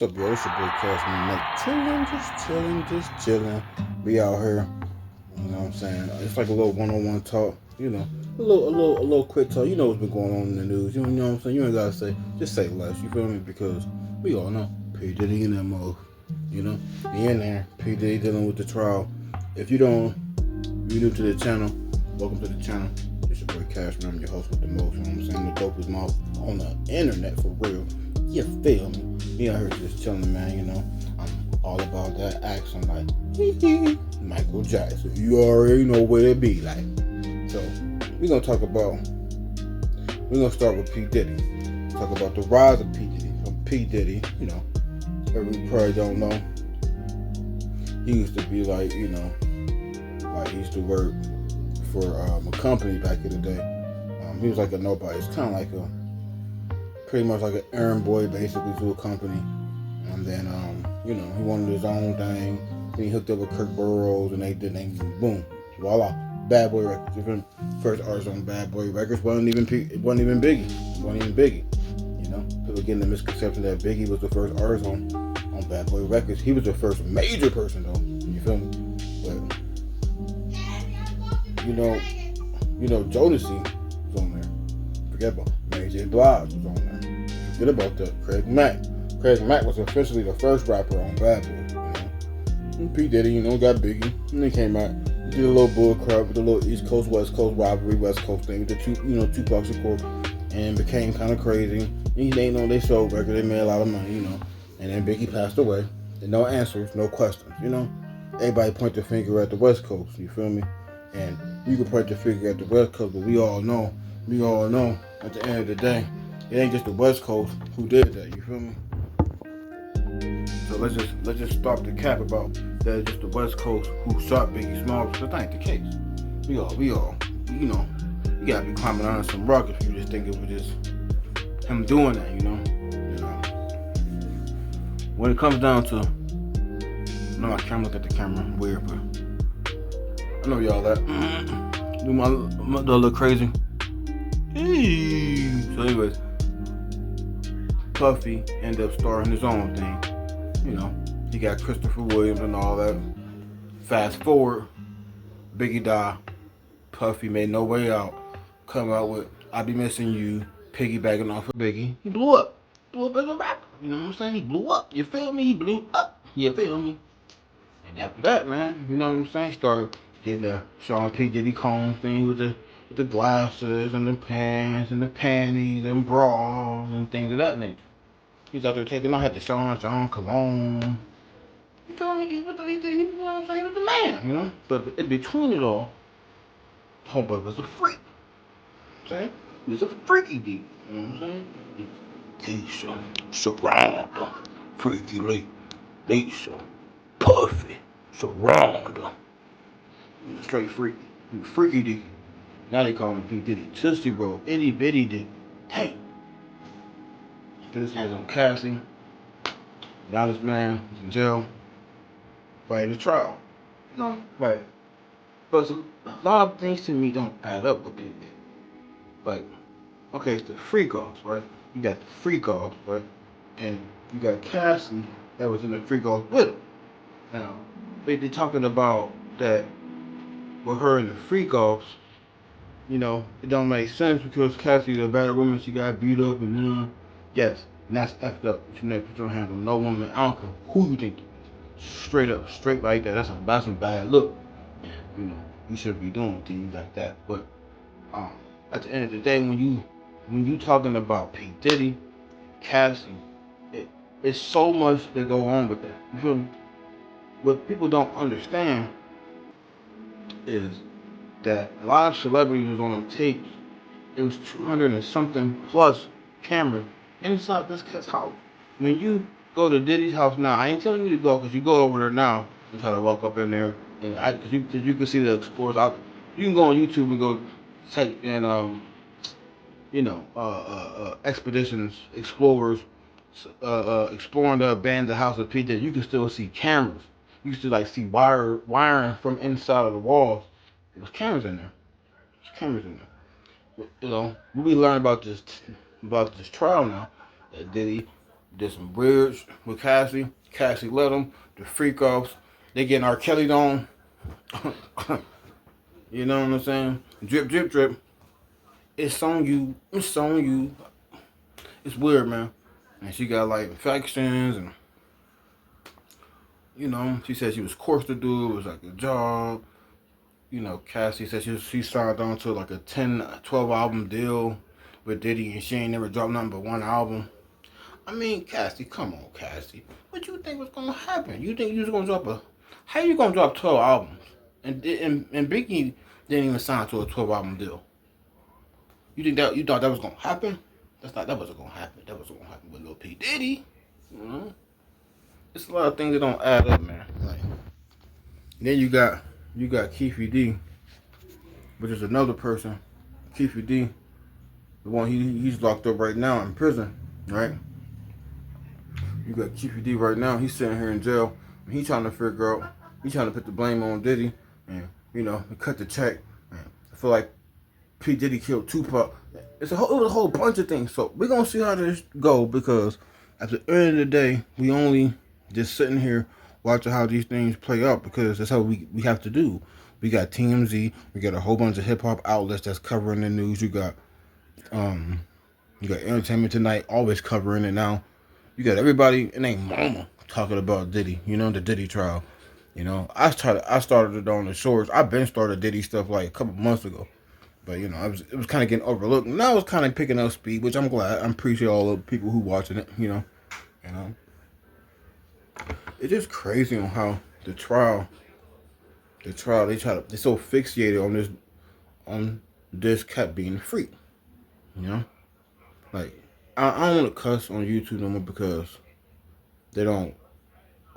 What's up, yo? It's your boy Cash Man Mike. Chilling, just chilling, just chilling. Be out here, you know what I'm saying? It's like a little one-on-one talk, a little quick talk. You know what's been going on in the news. You know what I'm saying? You ain't gotta say, just say less. You feel me? Because we all know P Diddy in that mode. You know, he in there. P Diddy dealing with the trial. If you new to the channel, welcome to the channel. It's your boy Cash Man. I'm your host with the most. You know what I'm saying? The dopest mouth on the internet for real. You feel me? Me out here just chilling, man. You know, I'm all about that action, like Michael Jackson. You already know what it be like. So we're gonna start with P Diddy. Talk about the rise of P Diddy. From P Diddy, you know, everybody probably don't know. He used to be like, like he used to work for a company back in the day. He was like a nobody. It's kind of like pretty much like an errand boy basically to a company. And then, he wanted his own thing. Then he hooked up with Kirk Burroughs and they boom, voila, Bad Boy Records. Even first artist on Bad Boy Records wasn't even Biggie. You know, people getting the misconception that Biggie was the first artist on Bad Boy Records. He was the first major person though. You feel me? But Jodeci was on there. Forget about Mary J. Blige was on there. Forget about that. Craig Mack. Craig Mack was officially the first rapper on Bad Boy. And P Diddy, got Biggie, and they came out, did a little bull crap with the little East Coast West Coast rivalry, West Coast thing with the Tupac Shakur, and became kind of crazy. And they sold records, they made a lot of money, And then Biggie passed away, and no answers, no questions, Everybody point the finger at the West Coast, you feel me? And you can point the finger at the West Coast, but we all know, at the end of the day, it ain't just the West Coast who did that, you feel me? So let's just stop the cap about that it's just the West Coast who shot Biggie Smalls. That ain't the case. We all, you gotta be climbing on some rock if you just think it was just him doing that, When it comes down to, I can't look at the camera, weird, but I know y'all that. Do my look crazy. So anyways, Puffy ended up starting his own thing. He got Christopher Williams and all that. Fast forward, Biggie died. Puffy made No Way Out. Come out with I Be Missing You, piggybacking off of Biggie. He blew up. Blew up as a rapper. You know what I'm saying? He blew up. You feel me? He blew up. You feel me? And after that, man, you know what I'm saying? Started did the Sean P. Diddy Cone thing with the glasses and the pants and the panties and bras and things of that nature. He's out there taking out had the Sean Cologne. You feel me? He was the man, But in between it all, homeboy was a freak. See? He was a freaky dude. You know what I'm saying? Keisha, surround him. Freaky Lisa, Puffy, surround him. Straight freaky. He was freaky dude. Now they call him P. Diddy. Tootsie Roll, itty bitty dude. Hey. Put his hands on Cassie. Now this man is in jail. Fighting a trial. Right. But a lot of things to me don't add up with it. Like, okay, it's the freak offs, right? You got the freak offs, right? And you got Cassie that was in the freak offs with him. Now, they talking about that with her in the freak offs, it don't make sense because Cassie's a bad woman, she got beat up and yes, and that's effed up. You never put your hands on no woman. I don't care who you think. Straight up, straight like that. That's some bad look. You shouldn't be doing things like that. But at the end of the day, when you talking about P Diddy, Cassie, it's so much that go on with that. You feel me? What people don't understand is that a lot of celebrities was on them tapes. It was 200 and something plus cameras inside this kid's house. When you go to Diddy's house now, I ain't telling you to go because you go over there now and try to walk up in there and cause you can see the explorers out. You can go on YouTube and go type in expeditions, explorers, exploring the abandoned house of P. Diddy. You can still see cameras. You can still see wiring from inside of the walls. There's cameras in there. There's cameras in there. We learn about this trial now. Diddy Did some weird with Cassie. Cassie let them. The freak offs. They getting R. Kelly on. You know what I'm saying? Drip, drip, drip. It's on you. It's on you. It's weird, man. And she got like infections and, you know, she said she was course to do. It was like a job. You know, Cassie said she signed on to like a 10, 12 album deal with Diddy, and she ain't never dropped nothing but one album. I mean, Cassie, come on, Cassie. What you think was gonna happen? You think you was gonna drop how you gonna drop 12 albums? And Biggie didn't even sign to a 12 album deal. You thought that was gonna happen? That wasn't gonna happen. That wasn't gonna happen with Lil P. Diddy. You know? It's a lot of things that don't add up, man. Like, then you got Keefy D, which is another person. Keefy D, the one he's locked up right now in prison, right? You got Keefy D right now. He's sitting here in jail. And he's trying to figure out. He's trying to put the blame on Diddy, and you know, cut the check. And I feel like P. Diddy killed Tupac. It was a whole bunch of things. So we're gonna see how this go, because at the end of the day, we only just sitting here watching how these things play out, because that's how we have to do. We got TMZ, we got a whole bunch of hip hop outlets that's covering the news. You got Entertainment Tonight always covering it now. You got everybody and their mama talking about Diddy. You know, the Diddy trial. You know, I started it on the shorts. I've been started Diddy stuff like a couple months ago. But, you know, it was kind of getting overlooked. Now it's kind of picking up speed, which I'm glad. I appreciate all the people who watching it, you know. It's just crazy on how the trial, they so fixated on this cat being free, you know. Like, I don't want to cuss on YouTube no more, because I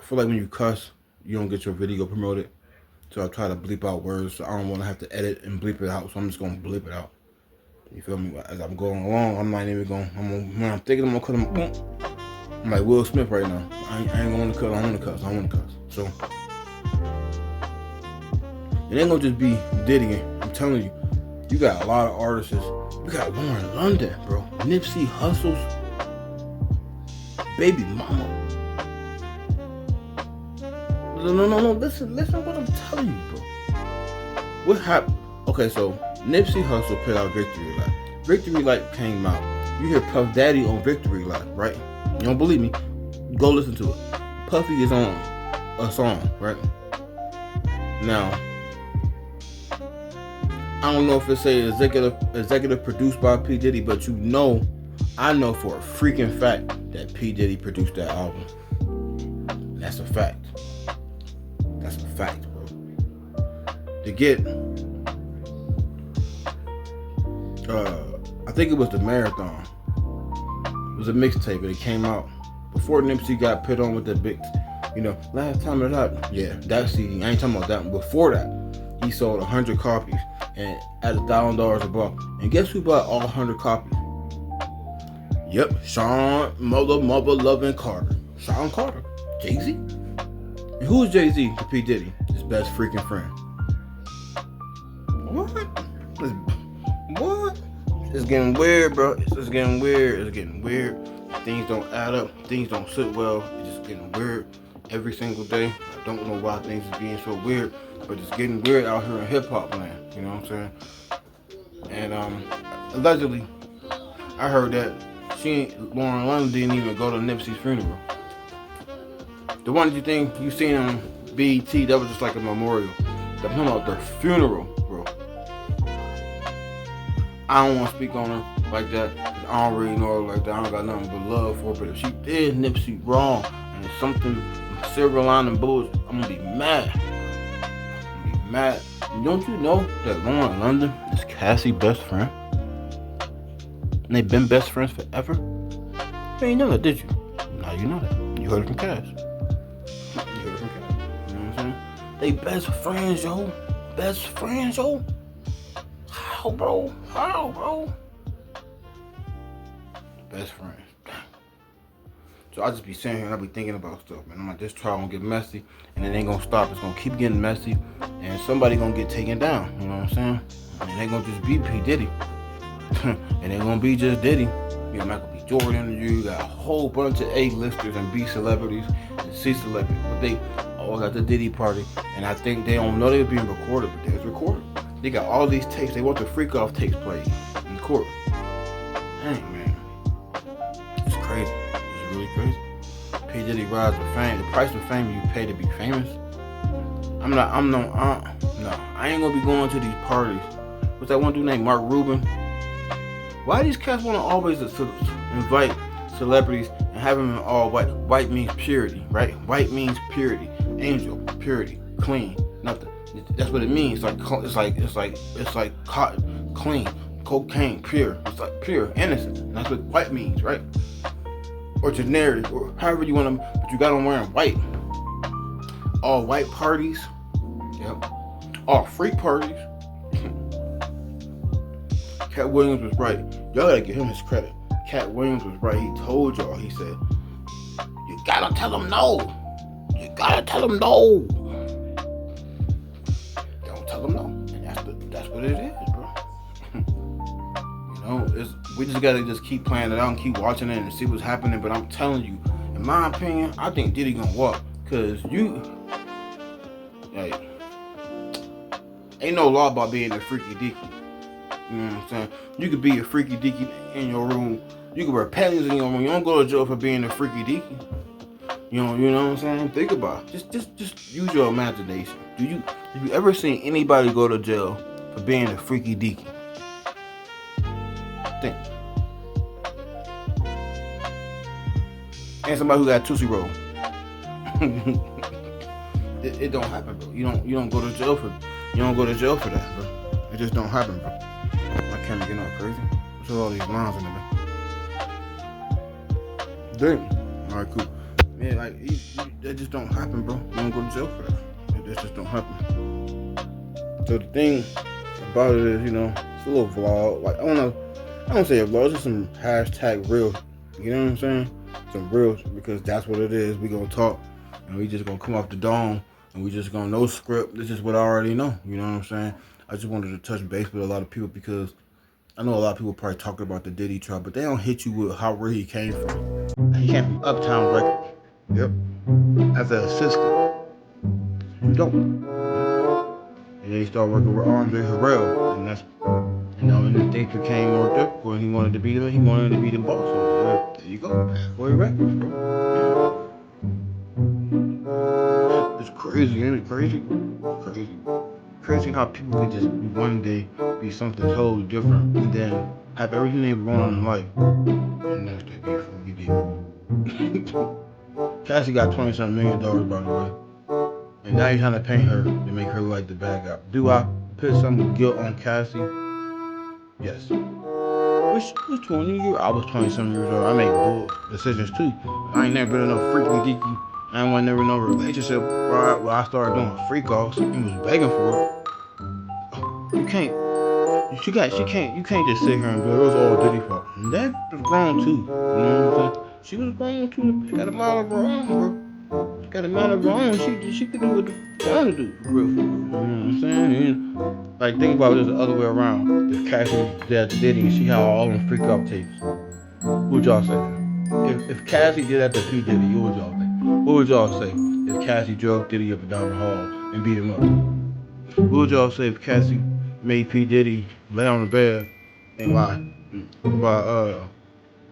feel like when you cuss, you don't get your video promoted. So I try to bleep out words, so I don't want to have to edit and bleep it out, so I'm just going to bleep it out. You feel me? As I'm going along, I'm not even going, when I'm thinking I'm going to cut them, I'm like Will Smith right now. I ain't going to cut, I want to cuss. So, it ain't going to just be Diddy. I'm telling you, you got a lot of artists. You got Lauren London, bro. Nipsey Hussle's baby mama. No. Listen what I'm telling you, bro. What happened? Okay, so Nipsey Hussle put out Victory Lap. Victory Lap came out. You hear Puff Daddy on Victory Lap, right? You don't believe me? Go listen to it. Puffy is on a song, right? Now, I don't know if it's a executive produced by P. Diddy, but I know for a freaking fact that P. Diddy produced that album. That's a fact. That's a fact, bro. To get, I think it was the Marathon. It was a mixtape, and it came out before Nipsey got put on with the big, you know, last time it out. Yeah, that CD. I ain't talking about that one. Before that, he sold 100 copies and at $1,000 a buck. And guess who bought all 100 copies? Yep, Sean Mother Loving Carter. Sean Carter. Jay-Z. And who is Jay-Z to P. Diddy? His best freaking friend. What? It's getting weird, bro. It's getting weird. Things don't add up. Things don't sit well. It's just getting weird every single day. I don't know why things are being so weird, but it's getting weird out here in hip-hop land. You know what I'm saying? And allegedly, I heard that Lauren London didn't even go to Nipsey's funeral. The one that you think you seen on BET, that was just like a memorial. I'm talking about the funeral, bro. I don't want to speak on her like that. I don't really know her like that. I don't got nothing but love for her. But if she did Nipsey wrong and it's something silver lining bullshit, I'm gonna be mad. Don't you know that Lauren London is Cassie's best friend? And they've been best friends forever? You ain't know that, did you? Now you know that. You heard it from Cass. You know what I'm saying? They best friends, yo. How, bro? Best friends. So I just be sitting here and I be thinking about stuff, man. I'm like, this trial gonna get messy, and it ain't gonna stop. It's gonna keep getting messy, and somebody gonna get taken down. You know what I'm saying? And it ain't gonna just be P. Diddy. It ain't gonna be just Diddy. You know, it might be Jordan interview. You got a whole bunch of A-listers and B celebrities and C celebrities. But they all got the Diddy party. And I think they don't know they're being recorded, but they was recorded. They got all these tapes. They want the freak off tapes played in court. Dang, man. It's crazy. It's really crazy. P. Diddy rise to fame. The price of fame you pay to be famous. No, I ain't gonna be going to these parties. What's that one dude named Mark Rubin? Why these cats wanna always invite celebrities and have them in all white? White means purity, right? White means purity, angel, purity, clean, nothing. That's what it means. It's like cotton, clean, cocaine, pure. It's like pure, innocent. And that's what white means, right? Or generic, or however you want them. But you got them wearing white. All white parties. Yep. All freak parties. Cat Williams was right. Y'all gotta give him his credit. Cat Williams was right. He told y'all. He said, "You gotta tell him no. You gotta tell him no. Don't tell him no." And that's what it is, bro. We just gotta just keep playing it out and keep watching it and see what's happening. But I'm telling you, in my opinion, I think Diddy gonna walk. Cause ain't no law about being a freaky deaky. You know what I'm saying? You could be a freaky deaky in your room. You could wear panties in your room. You don't go to jail for being a freaky deaky. You know what I'm saying? Think about it. Just use your imagination. Have you ever seen anybody go to jail for being a freaky deaky? Think. And somebody who got Tootsie Roll. It don't happen, bro. You don't go to jail for that, bro. It just don't happen, bro. My camera getting all crazy. What's all these lines in there? Dang. Alright, cool. Man, that just don't happen, bro. You don't go to jail for that. That just don't happen. So the thing about it is, it's a little vlog. Like, I don't say a vlog, it's just some hashtag real. You know what I'm saying? Some real, because that's what it is. We gonna talk, and we just gonna come off the dome, and we just gonna no script. This is what I already know. You know what I'm saying? I just wanted to touch base with a lot of people because I know a lot of people probably talking about the Diddy trial, but they don't hit you with how real he came from. He came from Uptown Records. Yep. As an assistant. You don't. And then he started working with Andre Harrell, and that's, and then things became more difficult. He wanted to be the boss. So there you go. Boy Records, bro. It's crazy, ain't it? Crazy how people can just one day be something totally different and then have everything they want in life. And next day be from Cassie got $27 million, by the way. And now he's trying to paint her to make her like the bad guy. Do I put some guilt on Cassie? Yes. Which 20 years? I was 27 years old. I make bull decisions too. I ain't never been in no freaking geeky. I ain't never no relationship where I started doing freak offs and was begging for it. You can't just sit here and be, it was all Diddy fault. And that was wrong too. You know what I'm saying? She was wrong too. She got a mind of her own, bro. She got a mind of her own. She could do what she wanted to do, for real. You know what I'm saying? And, like, think about it the other way around. If Cassie did to Diddy and she had all them freak off tapes, what would y'all say? If Cassie did that to P. Diddy, what would y'all think? What would y'all say if Cassie drove Diddy up and down the hall and beat him up? What would y'all say if Cassie made P. Diddy lay on the bed and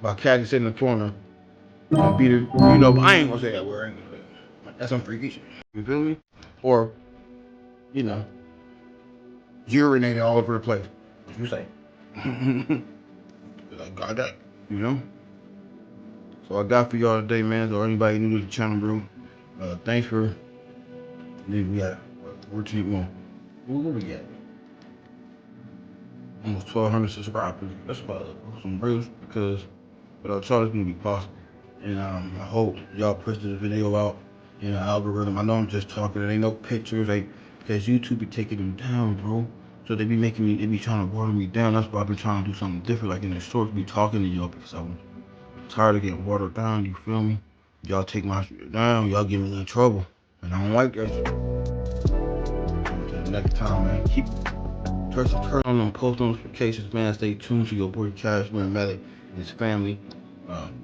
by Cassie sitting in the corner and beat her? But I ain't gonna say that word. That's some freaky shit. You feel me? Or, urinating all over the place. What you say? I got that. So I got for y'all today, man. So anybody new to the channel, bro, thanks for. We got 14 more. What we got? Almost 1,200 subscribers. That's about some reals because without y'all, it's gonna be possible. And I hope y'all push this video out in the algorithm. I know I'm just talking. There ain't no pictures, because YouTube be taking them down, bro. So they be trying to water me down. That's why I've been trying to do something different, like in the shorts, be talking to y'all because I'm tired of getting watered down. You feel me? Y'all take my shit down. Y'all get me in trouble, and I don't like that shit. Until next time, man. Keep turn on them post notifications, man. Stay tuned to your boy Cash Man Malik and his family.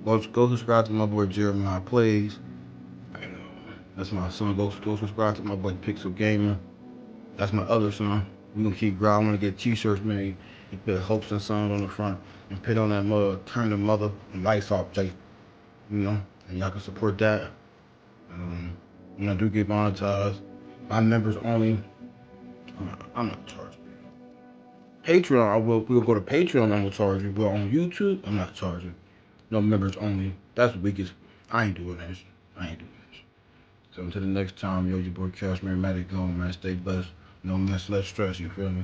Go subscribe to my boy Jeremiah Plays. That's my son. Go subscribe to my boy Pixel Gamer. That's my other son. We gonna keep growing. I'm gonna get t-shirts made. You put hopes and sons on the front and put on that mug, turn the mother lights off, Jay. And y'all can support that. I do get monetized. My members only. I'm not charging. Patreon, we'll go to Patreon, I'm gonna charge you. But on YouTube, I'm not charging. No, members only. That's the weakest. I ain't doing this. So until the next time, yo, your boy Cashmere Matic going, man. Stay blessed. No mess, less stress, you feel me?